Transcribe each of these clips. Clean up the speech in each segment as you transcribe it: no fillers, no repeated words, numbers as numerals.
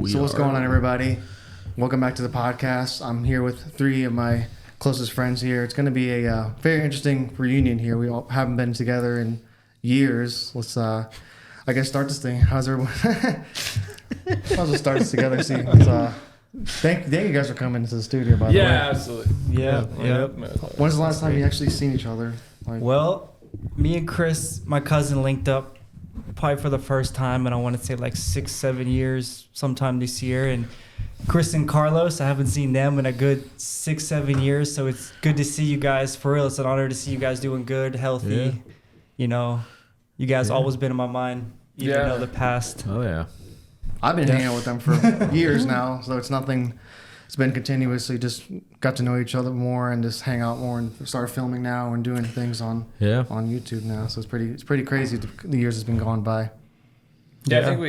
So what's going on, everybody? Welcome back to the podcast. I'm here with three of my closest friends here. It's going to be a very interesting reunion here. We all haven't been together in years. Let's, I guess, start this thing. How's everyone? Might as well start this together. See, thank you guys for coming to the studio. By the way, yeah, absolutely. Yeah. When's the last time you actually seen each other? Well, me and Chris, my cousin, linked up probably for the first time, and I want to say like 6-7 years, sometime this year. And Chris and Carlos, I haven't seen them in a good 6-7 years, so it's good to see you guys. For real, it's an honor to see you guys doing good, healthy. Yeah. You know, you guys always been in my mind, even though the past. Oh yeah. I've been hanging out with them for years now, so it's nothing. It's been continuous. So you just got to know each other more and just hang out more and start filming now and doing things on YouTube now. So it's pretty crazy the years has been gone by. Yeah, I think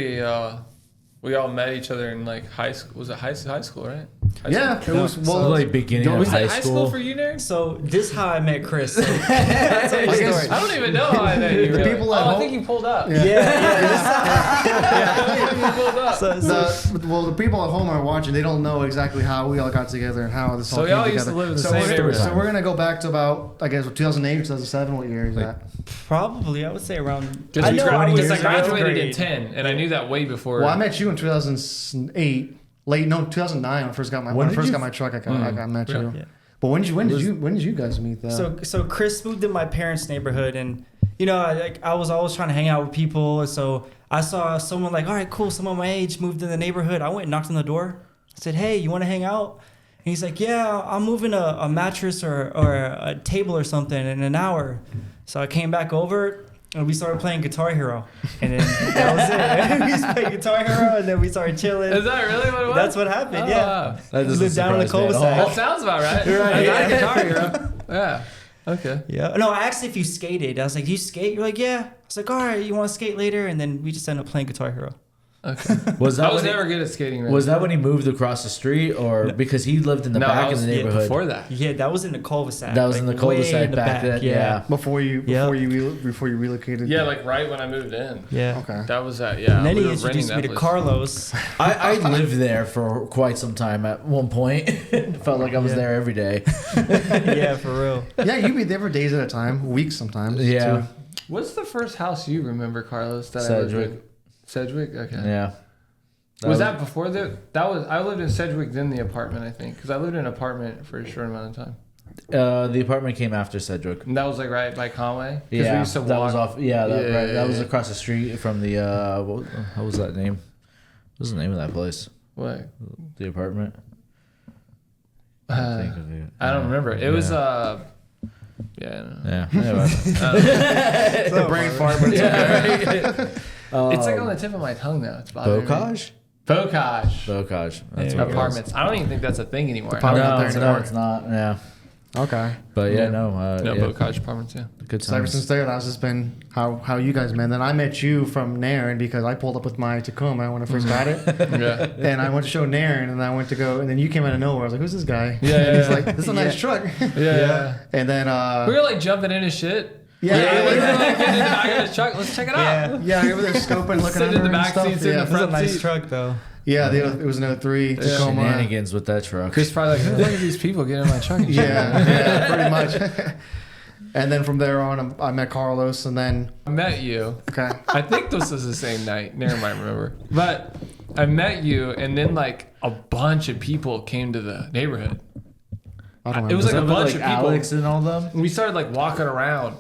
we all met each other in like high school. Was it high school, right? It was like beginning of was high it high school school for you, Naaron? So this is how I met Chris. So that's a story. I don't even know how I met you. Really. People at I home- think you pulled up. Yeah. I think you pulled up. The people at home are watching. They don't know exactly how we all got together and how this all So we came all together. used to live in the so same neighborhood. So we're gonna go back to about 2008, 2007. What year is that? Probably, I would say around. Because I graduated in grade. 10, and I knew that way before. Well, I met you in 2008. 2009. When I first got my my truck, I met you. Yeah. But when did you guys meet though? So Chris moved in my parents' neighborhood, and I was always trying to hang out with people. So I saw someone like, all right, cool, someone my age moved in the neighborhood. I went and knocked on the door. I said, hey, you want to hang out? And he's like, yeah, I'm moving a mattress or a table or something in an hour. So I came back over. And we started playing Guitar Hero, and then that was it. We just played Guitar Hero, and then we started chilling. Is that really what it was? That's what happened. Yeah, That we lived down in the cul-de-sac. That sounds about right. Right. I got a Guitar Hero. Yeah. Okay. Yeah. No, I asked if you skated. I was like, "Do you skate?" You're like, "Yeah." I was like, "All right, you want to skate later?" And then we just ended up playing Guitar Hero. Okay. I was never good at skating. Really. Was that when he moved across the street, or because he lived in the back of the neighborhood? Before that. Yeah, that was in the cul-de-sac. That was in the cul-de-sac way in the back then. Yeah. Before you relocated. Yeah, like right when I moved in. Yeah. Okay. That was that. Yeah. And then we he were renting introduced me that to place. Carlos. I lived there for quite some time at one point. Felt like I was there every day. Yeah, for real. Yeah, you'd be there for days at a time, weeks sometimes. Yeah. too. What's the first house you remember, Carlos? That Sedgwick. Sedgwick. Okay. Yeah. Was that before I lived in Sedgwick, then the apartment, I think, because I lived in an apartment for a short amount of time. The apartment came after Sedgwick. And that was like right by Conway. 'Cause Yeah, we used to that walk. was off. Yeah, right. That was yeah. across the street from the. How was that name? What was the name of that place? What? The apartment. I don't remember. It was Yeah. Yeah. Anyway. It's a brain fart, but it's okay. It's like on the tip of my tongue now. It's bothering me. Bocage. Bocage. That's There what you it go. was. Apartments. I don't even think that's a thing anymore. Apartment. No, it's not. Yeah. Okay. But Yeah. no. No, yeah. Bocage apartments, yeah. Good So ever times. since there, that's just been how you guys met. Then I met you from Naaron because I pulled up with my Tacoma when I first got it. Yeah. And I went to show Naaron, and I went to go, and then you came out of nowhere. I was like, "Who's this guy?" Yeah, and he's yeah. like, "This is a nice truck." Yeah. And then We were like jumping into shit. yeah, We were like getting in the back of the truck. Let's check it out. yeah, over there scoping, looking Sitting under in the and back stuff. seats in Yeah, the This is a front nice seat. truck, though. yeah, it was an 03 Tacoma. Shenanigans with that truck. Chris probably like, who the fuck are these people getting in my truck? Yeah, pretty much. And then from there on, I met Carlos, and then I met you. okay, I think this was the same night. Never mind, remember. But I met you, and then like a bunch of people came to the neighborhood. I don't It was remember. like a bunch of people. Alex and all them. We started like walking around.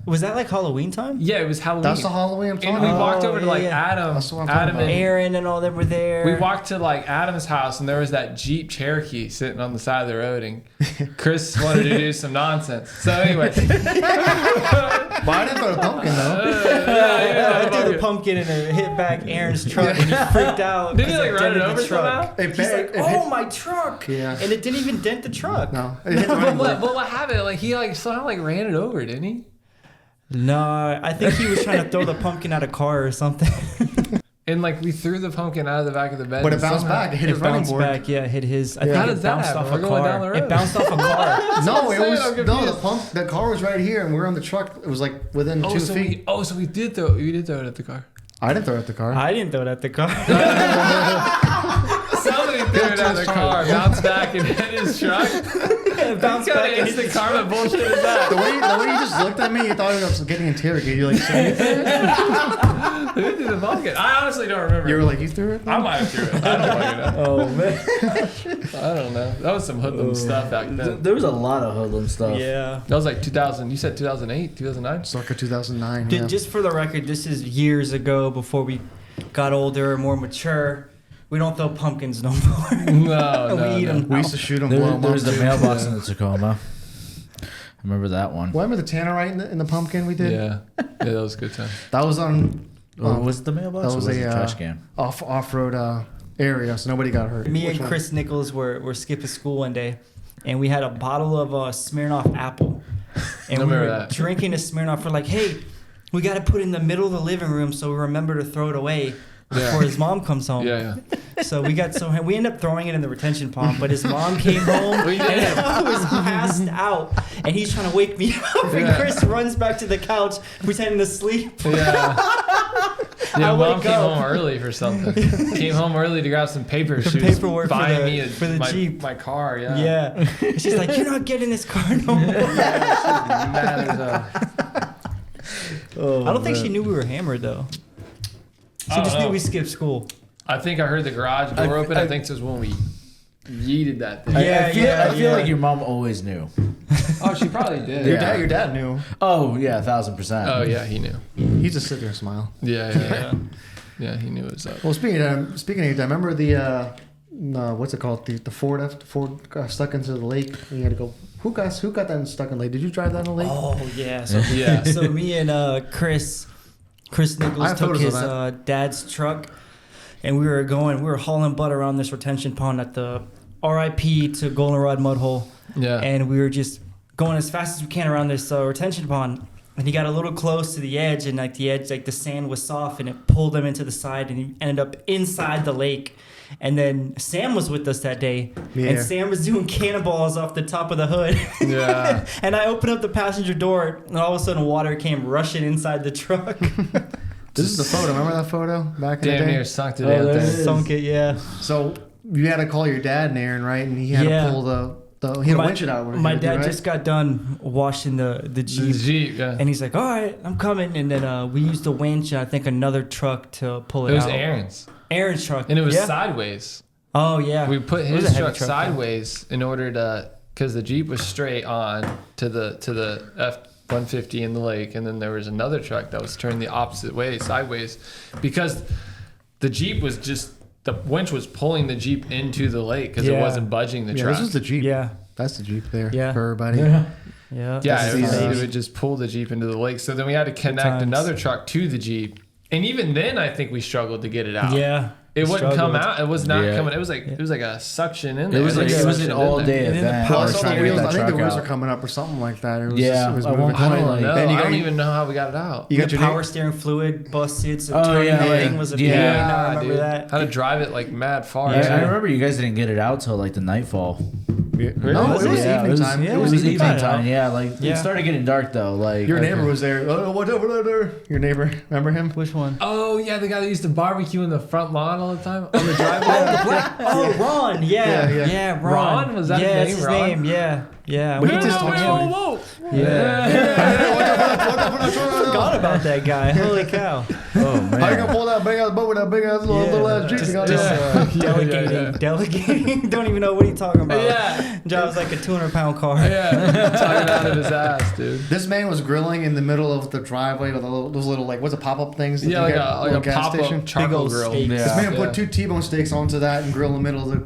Was that like Halloween time? Yeah, it was Halloween. That's the Halloween I'm talking And we about. walked over to like yeah. Adam. That's what I'm talking Adam about. and Aaron and all them were there. we walked to like Adam's house, and there was that Jeep Cherokee sitting on the side of the road, and Chris wanted to do some nonsense. So anyway, But I didn't throw a pumpkin though. I threw the pumpkin and it hit back Aaron's truck and he freaked out. Did he 'cause like run it dented over the truck. somehow? It He's ba- like, it hit- oh, my truck. Yeah. And it didn't even dent the truck. No, it hit But right what happened? Like he like somehow like ran it over, didn't he? No, I think he was trying to throw the pumpkin at a car or something. And like we threw the pumpkin out of the back of the bed. But it and bounced somehow- back. It hit his It running bounced board. back. Yeah, it hit his. I Yeah. think How it does that bounced happen? off We're a going car. down the road. It bounced off a car. No, I'm it saying, was I'm no. confused. The car was right here, and we were on the truck. It was like within 2 feet. So we did throw it at the car. I didn't throw it at the car. I didn't throw it at the car. Somebody threw it at the car, bounced back and hit his truck. Bounced What kind back of and instant karma bullshit is that? the way you just looked at me, you thought I was getting interrogated. You like saying Who threw the bucket? I honestly don't remember. you were like, you threw it? I might have threw it. I don't fucking know. Oh man, I don't know. That was some hoodlum stuff back then. there was a lot of hoodlum stuff. Yeah. That was like 2000. You said 2008, 2009? Circa 2009. Dude, Yeah. just for the record, this is years ago before we got older, more mature. We don't throw pumpkins no more. No, We eat 'em. We used to shoot them, blow them There up. was the too. mailbox in the Tacoma. I remember that one. Remember the tannerite in the pumpkin we did? Yeah. Yeah, that was a good time. That was on Was it the mailbox? that or was was it a a trash can? off-road area, so nobody got hurt. Me Which and one? Chris Nichols were skipping school one day, and we had a bottle of Smirnoff Apple. And I we remember were that. drinking a Smirnoff. We're like, hey, we got to put it in the middle of the living room so we remember to throw it away before his mom comes home. Yeah. So we ended up throwing it in the retention pond, but his mom came home We did. and I was passed out, and he's trying to wake me up, and Yeah. Chris runs back to the couch pretending to sleep. Yeah. I Yeah, mom wake came up. home early for something. Came home early to grab some papers. Some She was paperwork for buying the- me for the Jeep. my car. Yeah. Yeah. She's like, you're not getting this car no more. Mad as hell. Oh, I don't think she knew we were hammered though. She I don't just knew know. we skipped school. I think I heard the garage door open. I think this was when we yeeted that thing. Yeah, I feel yeah. like your mom always knew. Oh, she probably did. Your dad knew. Oh yeah, 1000%. Oh yeah, he knew. He just sit there and smile. Yeah. Yeah, he knew it was up. Well, speaking of that, remember the what's it called? The Ford got stuck into the lake. You had to go. Who got that stuck in the lake? Did you drive that in the lake? Oh yeah. So, Yeah. so me and Chris I Nichols have took photos of his that. dad's truck, and we were hauling butt around this retention pond at the RIP to Goldenrod mudhole. Yeah. And we were just going as fast as we can around this retention pond. And he got a little close to the edge, and the sand was soft, and it pulled him into the side, and he ended up inside the lake. And then Sam was with us that day, Yeah. and Sam was doing cannonballs off the top of the hood. Yeah. And I opened up the passenger door, and all of a sudden water came rushing inside the truck. This is the photo. Remember that photo back in the Damn day? near sunk to Oh, death there it there. is. Sunk it, yeah. So you had to call your dad, Naaron, right? And he had Yeah. to pull he had to winch it out. My dad right? just got done washing the The Jeep. Jeep, yeah. And he's like, all right, I'm coming. And then we used the winch and I think another truck to pull it It was out. Aaron's. Aaron's truck. And it was Yeah. sideways. Oh, yeah. We put It was a his heavy truck truck, yeah. sideways in order to, because the Jeep was straight on to the F-150 in the lake, and then there was another truck that was turned the opposite way, sideways, because the Jeep was just, the winch was pulling the Jeep into the lake because it Yeah. wasn't budging the Yeah, truck. this was the Jeep. Yeah. That's the Jeep there Yeah. for everybody. Yeah. Yeah, This it, is was, easy. it would just pull the Jeep into the lake. So then we had to connect times. another truck to the Jeep. And even then, I think we struggled to get it out. Yeah. It wouldn't come Struggled. out. It was not Yeah. coming. It was like a suction in there. It was like It it was an suctioned in all there. day And then the event. power Plus, all the steering wheels, I that think the truck wheels out. are coming up or something like that. It was Yeah, just, it was I moving. won't- I don't Like- know. Then you I got don't your- even know how we got it out. You got the your power steering fluid busted, so Oh, turning yeah, the like- thing was a yeah. pain. I remember dude. that. How to drive it like mad far. Yeah, too. I remember you guys didn't get it out till like the nightfall. No, Was it was it? Yeah, evening time. yeah, It It was was evening evening time. time. Yeah, like Yeah. it started getting dark though. Like Your okay. neighbor was there. Oh, what's over there? Your neighbor. Remember him? Which one? Oh yeah, the guy that used to barbecue in the front lawn all the time on the driveway. Oh, Ron. Yeah. Yeah, yeah. Yeah, Ron. Ron? Was that his yeah, name, that's his Ron? name. Yeah. Yeah. But he We- just told you. I forgot about that guy. Holy cow. Oh How you man. gonna pull that big ass boat with that big ass little ass Jeep? Just, you got just, that? delegating. yeah. Delegating. Don't even know what he's talking about. Yeah. Drives like a 200-pound car. Yeah, talking out of his ass, dude. This man was grilling in the middle of the driveway with those little like what's it, pop-up things? that Yeah, you like get a little gas pop-up station? charcoal old grill. steaks. This man Yeah. put 2 T-bone steaks onto that and grill in the middle of the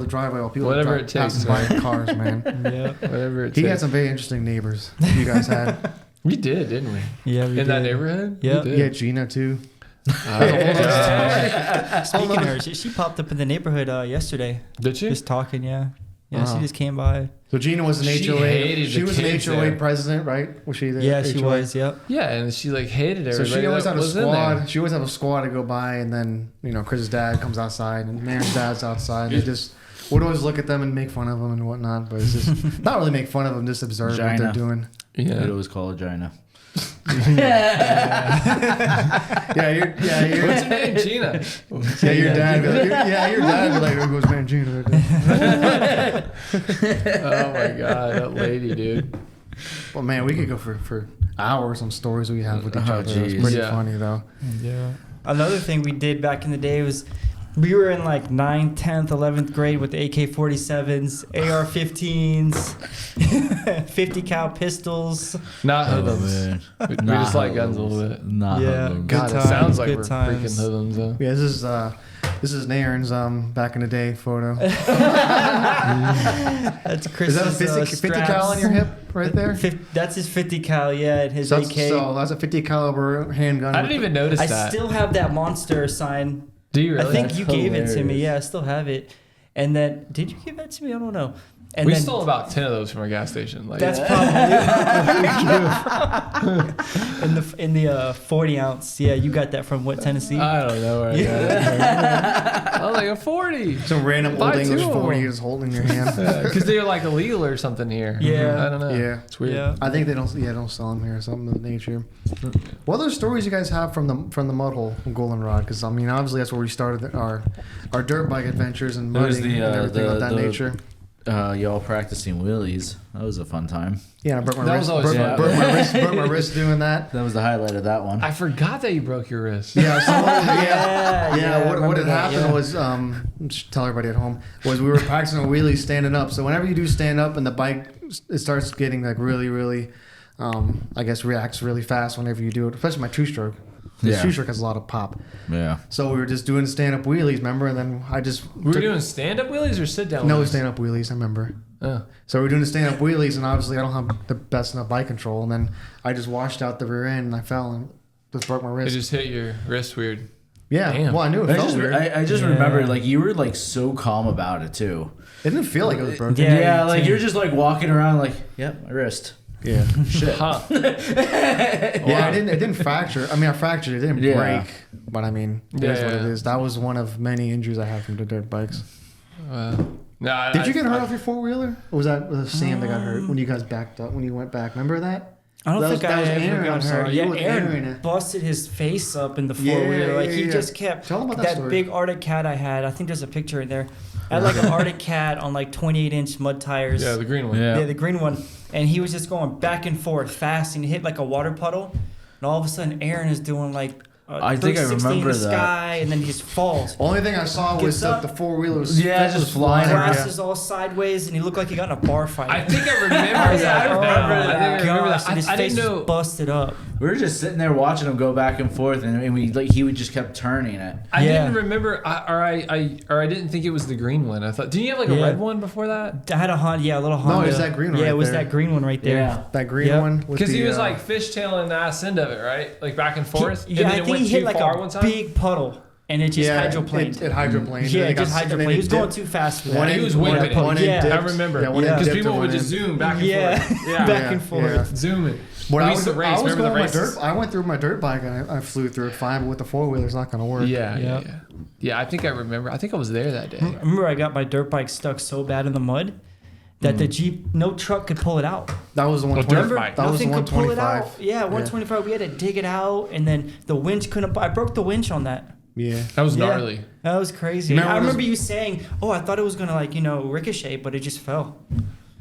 driveway while people Whatever were it takes, passing by in cars, man. Yeah. Whatever it He had takes. some very interesting neighbors. You guys had. We did, didn't we? Yeah, we In that did. neighborhood? Yep. We You did. had Gina too. Speaking of her, she popped up in the neighborhood yesterday. Did she? Just talking, yeah. Yeah, Wow. she just came by. So Gina was an She HOA. hated She the was an kids HOA there. president, right? Was she the Yeah, she HOA? was, yep. Yeah, and she like hated So everybody. she always that had a was in there. squad. She always had a squad to go by, and then Chris's dad comes outside, and Naren's dad's outside. And they just would always look at them and make fun of them and whatnot. But it's just not really make fun of them, just observe what they're Gina. doing. We'd Yeah. always call it Gina. You're What's her name? Gina. yeah, your dad. Your dad be like, there goes Mangina. Oh my god, that lady, dude. Well, man, we could go for hours on stories we have with each other. It's geez. pretty Yeah. funny though. Yeah. Another thing we did back in the day was we were in like 9th, 10th, 11th grade with AK-47s, AR-15s, 50 cal pistols. Not Oh, hoodlums. man. We Not just like guns a hoodlums. little bit. Not Yeah. hoodlums. Good God, it times, sounds like good we're times. freaking hoodlums though. Yeah, this is Naaron's back in the day photo. That's Is Chris's, that a 50 cal on your hip right there? That's his 50 cal, yeah, and his So AK. that's a 50 caliber handgun. I with didn't even notice I that. still have that monster sign. Do you really? I think That's you gave it to me. hilarious. Yeah, I still have it. And then, did you give that to me? I don't know. And we then, stole about 10 of those from our gas station. Like, That's probably in the 40 ounce. Yeah, you got that from what, Tennessee? I don't know where I got it. I was like a 40. some random Buy old English two of 40 them. just holding in your hand. Because they're like illegal or something here. Yeah. I don't know. Yeah. It's weird. Yeah. I think they don't sell them here or something of that nature. What other stories you guys have from the mudhole Goldenrod? Because I mean, obviously that's where we started our dirt bike adventures and It was mudding the, and everything of that the- nature. Y'all practicing wheelies. That was a fun time. Yeah, I broke my That wrist. was always- Broke my wrist doing that. That was the highlight of that one. I forgot that you broke your wrist. Yeah, Yeah, yeah. I What remember had that, happened yeah. was, just tell everybody at home, was we were practicing a wheelie standing up. So whenever you do stand up and the bike, it starts getting like really, really, I guess reacts really fast whenever you do it, especially my two-stroke. The Yeah. two-stroke has a lot of pop. Yeah. So we were just doing stand-up wheelies, remember? And then I just We were doing stand-up wheelies or sit-down no wheelies? stand-up wheelies, I remember. Oh. So we were doing the stand-up wheelies, and obviously I don't have the best enough bike control. And then I just washed out the rear end, and I fell and just broke my It wrist. just hit your wrist weird. Yeah, Damn. well, I knew it I felt just, weird. I just Yeah. remember, like, you were, like, so calm about it, too. It didn't feel like it was broken. Yeah. Yeah, like, too. you're just, like, walking around, like, yep, my wrist. Yeah. Shit. Huh. Yeah, it didn't fracture. I mean, I fractured. It didn't Yeah. break. But I mean, it is what it Yeah. is. That was one of many injuries I had from the dirt bikes. No, Did you get hurt off your four-wheeler? Or was that Sam that got hurt when you guys backed up, when you went back? Remember that? I don't That think was- that I was ever Aaron, I'm got sorry. hurt. You Yeah, with Aaron Aaron. busted his face up in the Yeah, four-wheeler. Like, he yeah. just kept... Tell 'em about that story. big Arctic Cat I had. I think there's a picture in there. I had, like, an Arctic Cat on, like, 28-inch mud tires. Yeah, the green one. Yeah. Yeah, the green one. And he was just going back and forth fast, and he hit, like, a water puddle. And all of a sudden, Aaron is doing, like, I think I 360 in remember the that. sky, and then he just falls. Only thing I saw was Gets up. the four-wheeler was Yeah, just flying Grass around. is all sideways, and he looked like he got in a bar fight. I think I remember I was that. like, oh I my remember gosh, that. and his I face didn't was know. busted up. We were just sitting there watching him go back and forth, and we like he would just kept turning it. I Yeah. didn't remember, or I didn't think it was the green one. I thought, didn't you have like a Yeah. red one before that? I had a Honda, yeah, a little Honda. it's that green one Yeah, right it was there. that green one right there. Yeah. that green Yep. one. with Because he the, was like fishtailing the ass end of it, right? Like back and forth. Yeah, and then I it think went he hit too like far a one time. big puddle, and it just hydroplaned. It hydroplaned. Yeah, and it just got- and then hydroplaned. He was going dipped. too fast for One that. He end- was whipping it. one end Yeah. dipped. I remember. Yeah, one end Because dipped people and would one just end- zoom back and Yeah. forth. Yeah. Back and forth. Yeah. Zooming. When We I used was, to race. I was Remember going the my races? dirt. I went through my dirt bike and I flew through it fine, but with the four-wheeler, it's not going to work. Yeah. Yep. Yeah, I think I remember. I think I was there that day. I remember I got my dirt bike stuck so bad in the mud that the Jeep, no truck could pull it out. That was the Well, 125. dirt bike. That was the Nothing could pull it 125. out. Yeah, 125. We had to dig it out, and then the winch couldn't. I broke the winch on that. Yeah. That was Yeah. gnarly. That was crazy. Remember I those- remember you saying, "Oh, I thought it was gonna ricochet, but it just fell."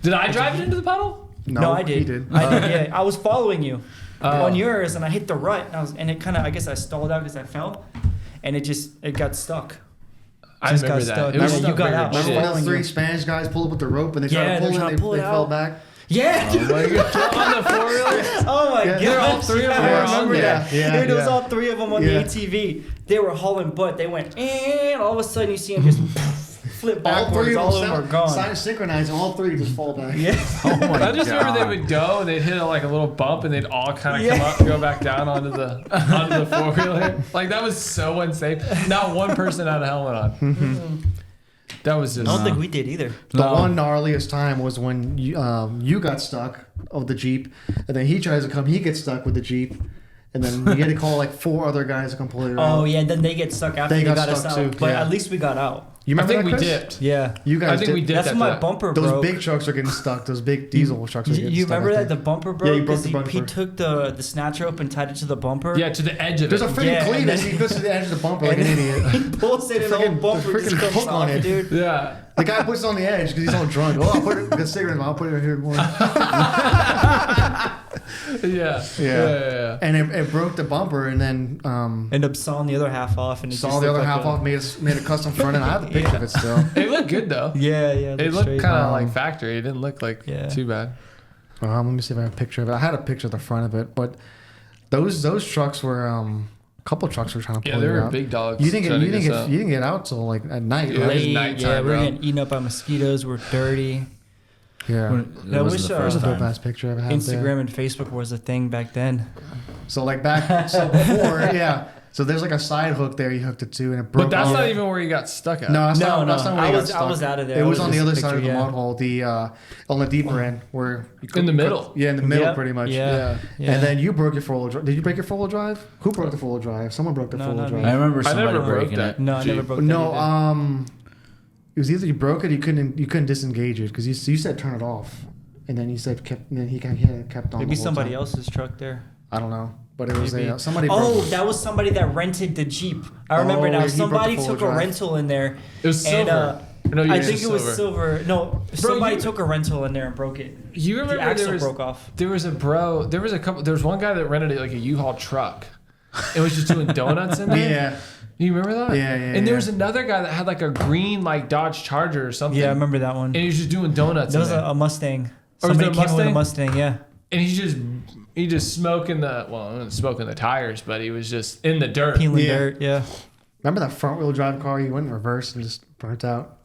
Did I drive it into the puddle? No, I did. He did. I did. Yeah, I was following you Oh. on yours, and I hit the rut, and it kind of. I guess I stalled out because I fell, and it got stuck. I Just remember got that. stuck. It was Yeah, stuck you got weird out. shit. I was Remember when following the three you. Spanish guys pulled up with the rope and they Yeah, tried to they're pull trying it to pull and it they fell out. back? Yeah, dude. On the four-wheeler? Oh my Yeah. god! They're all three of them I were on remember there. that. Yeah, Dude, it was yeah. all three of them on Yeah. the ATV. They were hauling butt. They went, and all of a sudden you see them just flip backwards. All of them are gone. Sign synchronized and all three just fall back. Yeah. Oh my I just remember they would go and they'd hit like a little bump and they'd all kind of Yeah. come up and go back down onto the four-wheeler. Like that was so unsafe. Not one person had a helmet on. That was just. I don't think we did either. The one gnarliest time was when you got stuck of the Jeep, and then he tries to come, he gets stuck with the Jeep, and then you had to call like four other guys to come pull you out. Oh yeah, then they get stuck after They they got got us stuck out. too, But yeah. at least we got out. You remember think that, we Chris? dipped. Yeah. You guys I think we dipped. That's after my that. bumper Those broke. big trucks are getting stuck. Those big diesel trucks are getting You stuck. remember I that the think. bumper broke? Yeah, you broke the 'Cause bumper. He took the snatch rope and tied it to the bumper. Yeah, to the edge of There's a it. freaking Yeah, cleat and as then- he goes to the edge of the bumper like an And idiot. he pulls it and the whole bumper freaking just comes hook on off, it. dude. Yeah. The guy puts it on the edge because he's all drunk. Oh, I'll put it with a cigarette in my mouth. I'll put it right here more. Yeah. And it broke the bumper and then End up sawing the other half off and it saw just the other looked half like off, made a custom front end. I have a picture of it still. It looked good though. Yeah, It looked straight. kind of like factory. It didn't look like Yeah. too bad. Let me see if I have a picture of it. I had a picture of the front of it, but those trucks were a couple trucks were trying to Yeah, pull they you were out. big dogs. You didn't trying to get us out. you didn't get out till like at night. Yeah, right? it was Late, nighttime, yeah, we were bro. getting eaten up by mosquitoes. We're dirty. Yeah. I wish, There's a uh, dope ass picture of it. Instagram and Facebook was a thing back then. So like before, yeah. So there's like a side hook there. You hooked it to, and it broke. But that's off. not even where you got stuck at. No, that's No, not. That's no. not where I you got was- I stuck. was out of there. It I was was on the just other a side of the picture, yeah. mud hole, on the deeper end, where you In the middle. Yeah, in the middle, Yep, pretty much. Yeah. Yeah. And then you broke your four-wheel drive. Did you break your four-wheel drive? Who broke the four-wheel drive? Someone broke the No, four-wheel not drive. me. I remember I somebody never broke breaking that. it. No, I never Jeep. broke No, that either. it was either you broke it, you couldn't disengage it because you said turn it off, and then you said kept. And then he kept on. Maybe the whole somebody time. else's truck there. I don't know, but it was Maybe. somebody. Oh, broke, that was somebody that rented the Jeep. I remember Oh, now. yeah, he broke the Somebody four-wheel took a drive. rental in there. It was And, silver. No, you I used think it was silver. No, somebody you- took a rental in there and broke it. You The remember axle there was broke off. there was a one guy that rented it like a U-Haul truck. It was just doing donuts in there. Yeah. You remember that? Yeah. And there was another guy that had like a green like Dodge Charger or something. Yeah, I remember that one. And he was just doing donuts. There in was there. a Mustang. Or was Somebody it a came in with a Mustang? Mustang, yeah. And he just smoking wasn't smoking the tires, but he was just in the dirt. Peeling Yeah. dirt, yeah. Remember that front-wheel drive car? You went in reverse and just burnt out.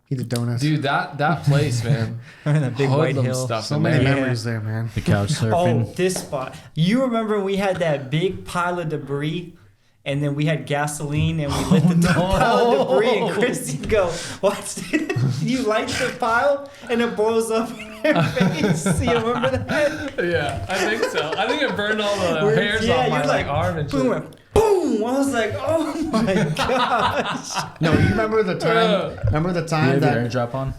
He did donuts. Dude, that place, man. Remember that big white Hoodlum hill. stuff so in many there. Yeah. memories there, man. The couch Oh, surfing. this spot. You remember when we had that big pile of debris and then we had gasoline and we lit the pile of debris and Christy go, watch this. You light the pile and it blows up in her face. You remember that? Yeah, I think so. I think it burned all the Where- hairs yeah, off my you're like, arm and boom, shit. went boom. I was like, oh my gosh. No, you remember the time? Remember the You time have your that? airdrop on?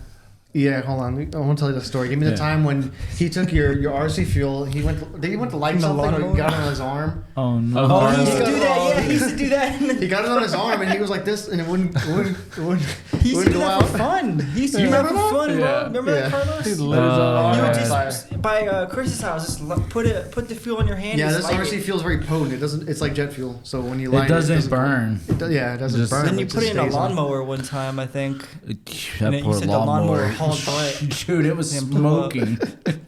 Yeah, hold on. I want to tell you the story. Give me the Yeah. time when he took your RC fuel. Did he went to light In the something or he lawnmower? got it on his arm? Oh no. Oh, he used to Oh. do that. Yeah, he used to do that. He got it on his arm and he was like this, and it wouldn't He used to wouldn't do go that out. for fun. He used to You do that for remember that? fun, bro. Yeah. Remember Yeah. that, Carlos? He lit his own arm You on would fire. just by Chris's house, just put the fuel in your hand. Yeah, just this light RC it. fuel is very potent. It doesn't. It's like jet fuel. So when you light It doesn't go- burn. Yeah, it doesn't Just- burn. Then you it put just it in a stays on. lawnmower one time, I think. That And then you poor said the lawnmower lawnmower. hauled butt. Dude, it was And blew up. smoking.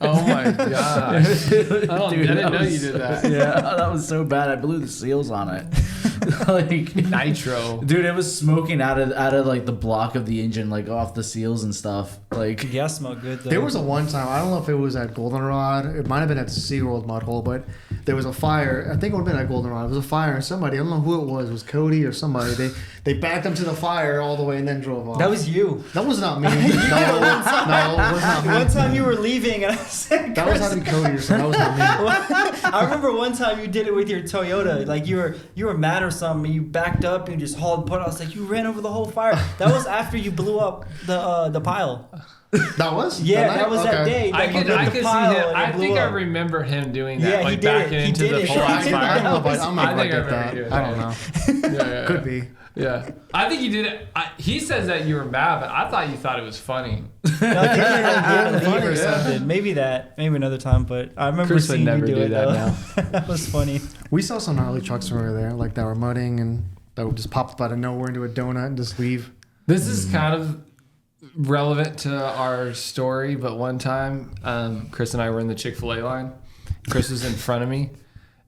Oh my gosh. Dude, I didn't know you did that. Yeah, that was so bad. I blew the seals on it. Like Nitro. dude, it was smoking out of like the block of the engine, like off the seals and stuff. Like Yeah, smelled good though. There was a one time, I don't know if it was at Goldenrod, it might have been at the SeaWorld mud hole, but there was a fire. I think it would have been at Goldenrod. It was a fire and somebody, I don't know who it was Cody or somebody. They backed them to the fire all the way and then drove off. That was you. That was not me. No, it was not me. One time you were leaving and I said, That was Chris- having Cody or something. That was not me. I remember one time you did it with your Toyota. Like you were mad or something. And you backed up and you just hauled butt. I was like, you ran over the whole fire. That was after you blew up the pile. That was? Yeah, night? that was that Okay. day. I Like, you could lit the see pile him. and I it blew think I up. remember him doing that. Yeah, he like did it. backing He into did the it. full I on don't fire. know if I'm not I think like I that. remember I don't know. Yeah. Could be. Yeah. I think you did it. He says that you were mad, but I thought you thought it was funny. I think you were gonna leave Funny, or yeah. something. Maybe that. Maybe another time. But I remember Chris would seeing never you do do it that though. That was funny. We saw some gnarly trucks when we were there, like that were mudding and that would just pop up out of nowhere into a donut and just leave. This is kind of relevant to our story, but one time, Chris and I were in the Chick-fil-A line. Chris was in front of me,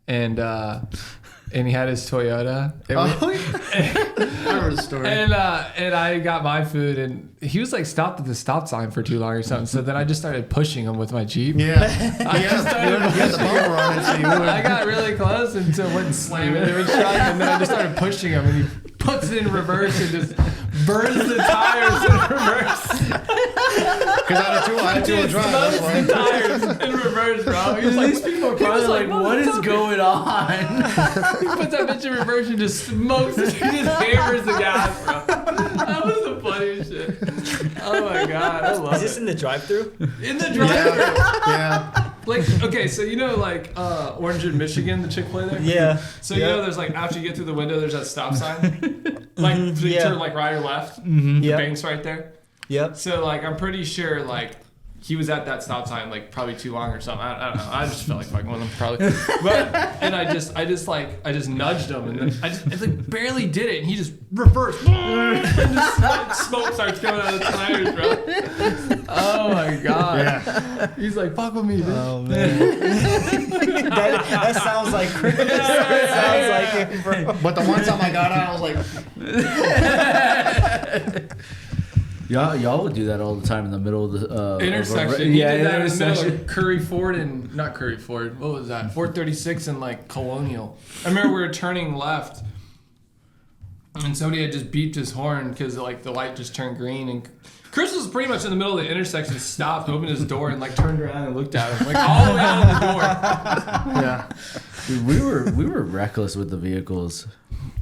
and he had his Toyota. And Oh, yeah. I remember the story. And I got my food, and he was like stopped at the stop sign for too long or something. So then I just started pushing him with my Jeep. Yeah. I just started You had the bumper on it, so you would. I got really close until it went slamming into his truck, and then I just started pushing him, and he puts it in reverse and just burns the tires in reverse. Because I had two-wheel Dude, drive. That's smokes the why. tires in reverse, bro. He was like, these people are probably like, what is going on? He puts that bitch in reverse and just smokes it. He just hammers the gas, bro. I Is this in the drive-thru? In the drive-thru. Yeah. Like, okay, so you know, like, Orange in Michigan, the Chick-fil-A there? Yeah. So, you know, there's, like, after you get through the window, there's that stop sign. Like, so you turn, like, right or left. The Yep. bank's right there. Yep. So, like, I'm pretty sure, like, he was at that stop sign, like, probably too long or something. I don't know. I just felt like fucking with him, probably. But, and I just nudged him, and then I like, barely did it, and he just reversed. And just, like, smoke starts coming out of the tires, bro. Oh, my God. Yeah. He's like, fuck with me, dude. Oh man. that sounds like Chris. That sounds like him, bro. But the one time I got out, I was like, Y'all would do that all the time in the middle of the Intersection. He did that in the middle of Curry Ford and not Curry Ford. What was that? 436 and like Colonial. I remember we were turning left, and somebody had just beeped his horn because like the light just turned green, and Chris was pretty much in the middle of the intersection. Stopped, opened his door, and like turned around and looked at him like all the way out of the door. yeah. Dude, we were reckless with the vehicles.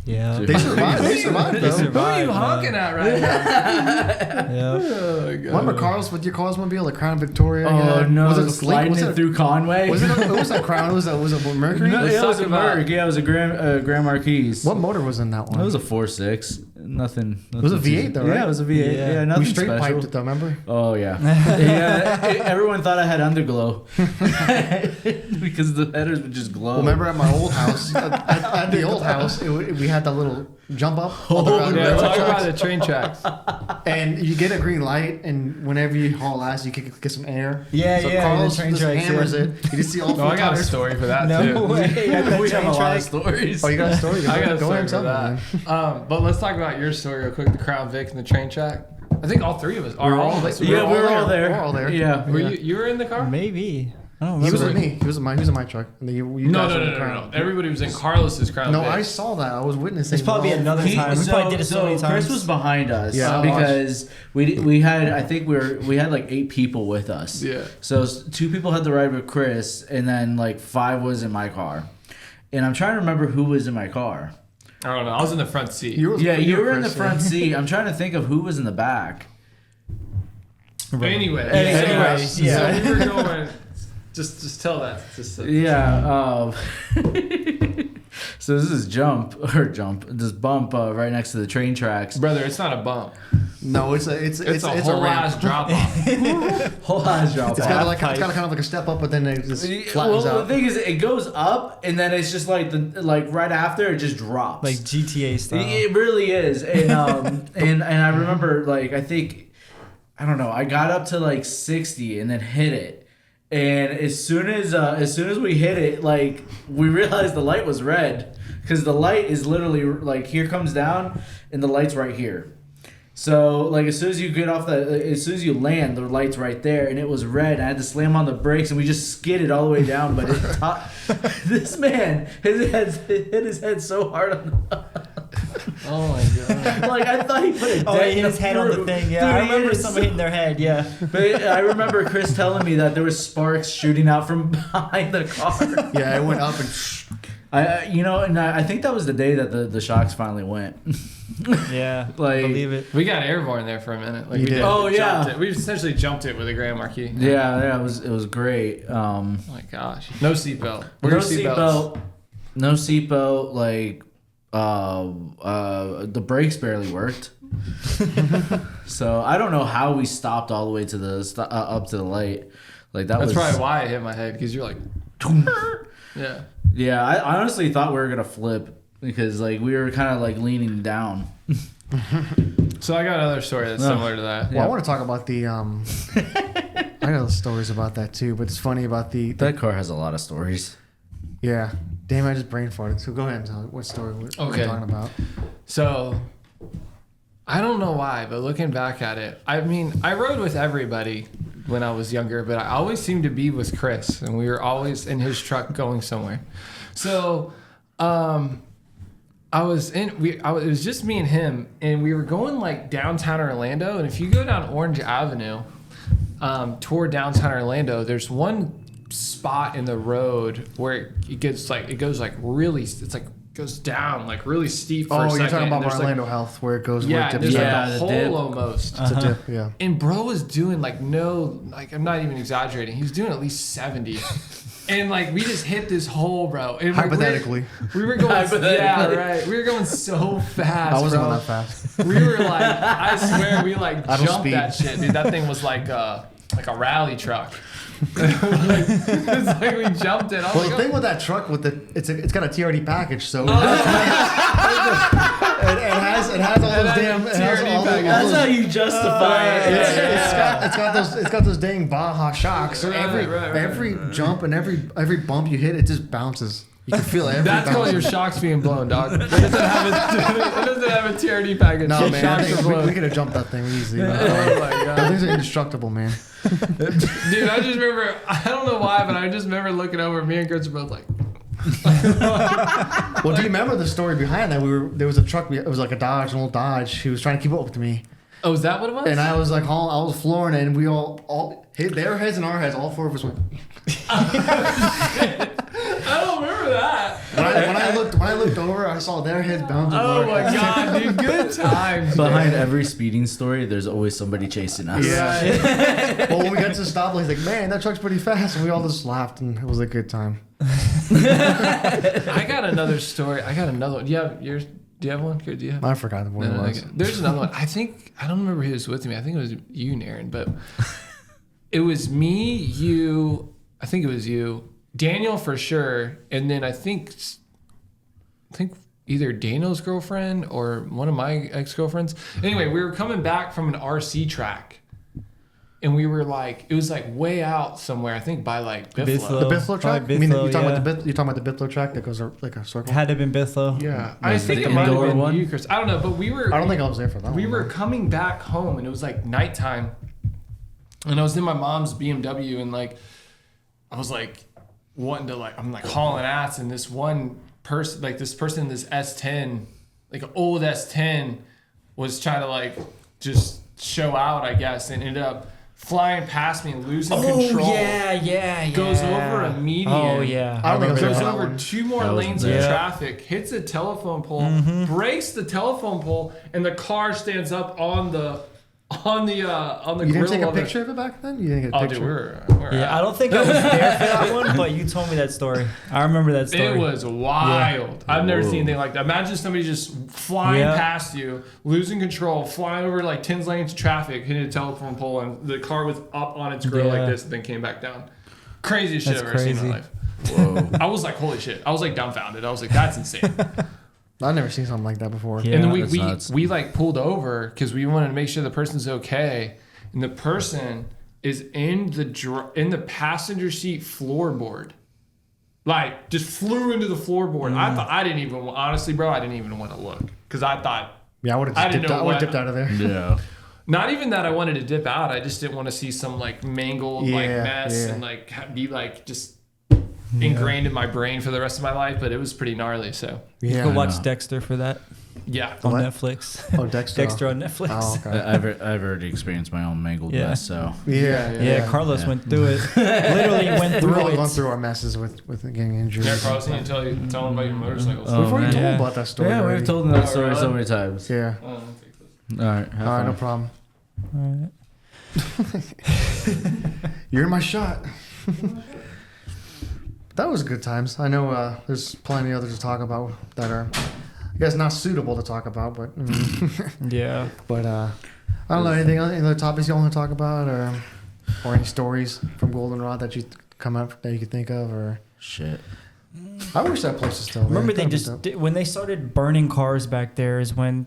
Yeah. They survived. They survived, though. Who are you honking at right now? Yeah. Oh my God. Remember Carlos with your Cosmobile, the Crown Victoria? Oh no! Was it a sliding was it it through Conway. it was a Crown? Was it Mercury? No, Let's it was talk a about- Merc. Yeah, it was a Grand Marquis. What motor was in that one? It was a 4.6. Nothing. It was a V8 though, right? Yeah, it was a V8. Yeah. Yeah, nothing We straight special. piped it though, remember? Oh yeah. Everyone thought I had underglow because the headers would just glow. Well, remember at my old house, at the old house, we had that little jump up. on the road, Yeah, railroad talk about tracks, the train tracks. and you get a green light, and whenever you haul ass, you can get some air. Yeah, so yeah, Carlos the train just tracks, hammers yeah. it. You just see all No, four I got a tires. story for that No too. way. At the we have train a lot track. of stories. Oh, you got a story? I got a Go ahead story and tell for me, that. man. But let's talk about your story real quick. The Crown Vic and the train track. I think all three of us. Are all of us. Yeah, we were all there. We're all there. Yeah. Were you were in the car? Maybe. I don't He was remember. with me. He was in my truck. And then you No, guys no, were in no, the no, Crown. no. Everybody was in Carlos's Crown No, Vic. I saw that. I was witnessing. It's probably all- another time. We probably did it so many times. Chris was behind us Yeah. because we had I think we had like 8 people with us. Yeah. So 2 people had the ride with Chris, and then like 5 was in my car. And I'm trying to remember who was in my car. I don't know. I was in the front seat. You You were in the Chris, front seat. I'm trying to think of who was in the back. Anyway, Anyway, so, yeah. so we were going. Just tell that. Just Yeah. So this is this bump right next to the train tracks. brother, it's not a bump. No, it's a It's a whole ramp. ass drop off. Whole ass drop It's off. kind of like kind of like a step up, but then it just flattens Well, out. the thing is, it goes up, and then it's just like right after it just drops. Like GTA style. It really is, and and I remember like I don't know, I got up to like 60 and then hit it, and as soon as we hit it, like we realized the light was red because the light is literally like here comes down, and the light's right here. So like as soon as you land, the light's right there, and it was red. I had to slam on the brakes, and we just skidded all the way down. But this man, hit his head so hard on the Oh my god. like I thought he put a Oh, dent he hit his head on the thing. Yeah, I remember someone hitting their head. Yeah. But I remember Chris telling me that there was sparks shooting out from behind the car. Yeah, it went up and. I think that was the day that the shocks finally went. Yeah. Like- I believe it. We got airborne there for a minute. Like You we did. Oh, jumped yeah. it. We essentially jumped it with a Grand Marquis. Yeah, it was great. Oh my gosh. No seatbelt. No Wear your seatbelts. seatbelt. No seatbelt. Like the brakes barely worked. So I don't know how we stopped all the way to the up to the light. Like that That's was probably why I hit my head because you're like, yeah. Yeah, I honestly thought we were gonna flip because like we were kind of like leaning down. So I got another story that's similar to that. Well, I want to talk about the. I got stories about that too, but it's funny about the That car has a lot of stories. yeah. Damn, I just brain farted. So go ahead and tell me what story we're Okay. talking about. So I don't know why, but looking back at it, I mean, I rode with everybody when I was younger, but I always seemed to be with Chris, and we were always in his truck going somewhere. So it was just me and him, and we were going like downtown Orlando. And if you go down Orange Avenue toward downtown Orlando, there's one spot in the road where it goes like really, it's like goes down like really steep for a Oh, second. you're talking about and there's, Orlando Health where it goes. yeah, where it and dips there's down. like a the hole dip. almost. It's a dip, yeah. And bro was doing like I'm not even exaggerating. He was doing at least 70. And like we just hit this hole, bro. And Hypothetically. we were going, Hypothetically. yeah, right. We were going so fast. I wasn't bro. going that fast. We were like, I swear, we like I don't jumped speed. that shit, dude. That thing was like a rally truck. It's like we jumped it. I was Well, like, the thing with that truck, it's got a TRD package, so Oh. it has all those damn. It has TRD all package. That's those, how you justify it. it's got those dang Baja shocks. So Right. every jump and every bump you hit, it just bounces. You can feel every That's called bounce. your shocks being blown, dog. It doesn't have a TRD package. No, Your man, I shocks think are we blown. could have jumped that thing easy. Oh my Those god. things are indestructible, man. Dude, I just remember, I don't know why, but I just remember looking over, me and Chris were both like, Well, do you remember the story behind that? There was a truck. It was like an old Dodge. He was trying to keep up with me, oh, is that what it was? and I was like, I was flooring it, and we all hit their heads and our heads. All four of us went. I don't remember that. When I looked over, I saw their heads bouncing. Oh my god, dude, good times. Behind man. every speeding story, there's always somebody chasing us. Yeah. Well, when we got to the stoplight, he's like, "Man, that truck's pretty fast," and we all just laughed, and it was a good time. I got another story. I got another one. Do you have yours? Do you have one? Do you have? I forgot what it was. Okay. There's another one. I don't remember who was with me. I think it was you, Naaron, but it was me, you. I think it was you, Daniel for sure, and then I think either Daniel's girlfriend or one of my ex-girlfriends. Anyway, we were coming back from an RC track, and we were like, it was like way out somewhere. I think by like Bithlo. The Bithlo track? Probably I mean, Bithlo, you're talking yeah. about you're talking about the Bithlo track that goes like a circle. Had to have been Bithlo. Yeah. I Was think the it might have indoor been one? you, Chris. I don't know, but we were. I don't think I was there for that. We one, were though. coming back home, and it was like nighttime, and I was in my mom's BMW, and like I was like wanting to I'm like hauling ass, and this one person, like this person in this S10, like an old S10, was trying to like just show out, I guess, and ended up flying past me and losing control. yeah. Goes over a median. Oh yeah. I don't think I was there Goes for that over one. 2 more That was lanes of bad. traffic, hits a telephone pole, breaks the telephone pole, and the car stands up on the You didn't grill take a of it. picture of it back then? You didn't get a Oh, picture? dude, we're Yeah, I don't think I was there for that one, but you told me that story. I remember that story. It was wild. I've never Whoa. seen anything like that. Imagine somebody just flying Yeah. past you, losing control, flying over like 10 lanes of traffic, hitting a telephone pole, and the car was up on its grill Yeah. like this, and then came back down. Craziest shit That's I've ever seen in crazy. my life. Whoa. I was like, holy shit. I was like dumbfounded. I was like, that's insane. I've never seen something like that before. Yeah. And then that's nuts. we like pulled over because we wanted to make sure the person's okay, and the person is in the passenger seat floorboard, like just flew into the floorboard. I thought I didn't even honestly, bro, I didn't even want to look because I thought Yeah, I would I have didn't dipped, know I would've what- dipped out of there. Yeah. not even that I wanted to dip out. I just didn't want to see some like mangled like Yeah, mess yeah. and like be like just ingrained in my brain for the rest of my life. But it was pretty gnarly. So You Yeah. could I watch know. Dexter for that yeah. on What? Netflix. Oh, Dexter. Dexter on Netflix. Oh, okay. I've already experienced my own mangled Yeah. mess, so. Yeah, Carlos Yeah. went through it. Literally went We've through all gone it. through our messes with getting injured. Yeah, Carlos, you tell them about your motorcycles. Oh, We've already man. told Yeah. about that story. Yeah, already. we've told them that Oh, story so really? many times. Yeah. Oh, I'll take this. All right, have All right, fun. no problem. Alright. You're in my shot. That was good times. I know there's plenty others to talk about that are, I guess, not suitable to talk about, but Yeah. but I don't know any other topics you want to talk about, or any stories from Goldenrod that you come up that you could think of, or Shit. I wish that place was still there. Remember they That'd be just dope. when they started burning cars back there is when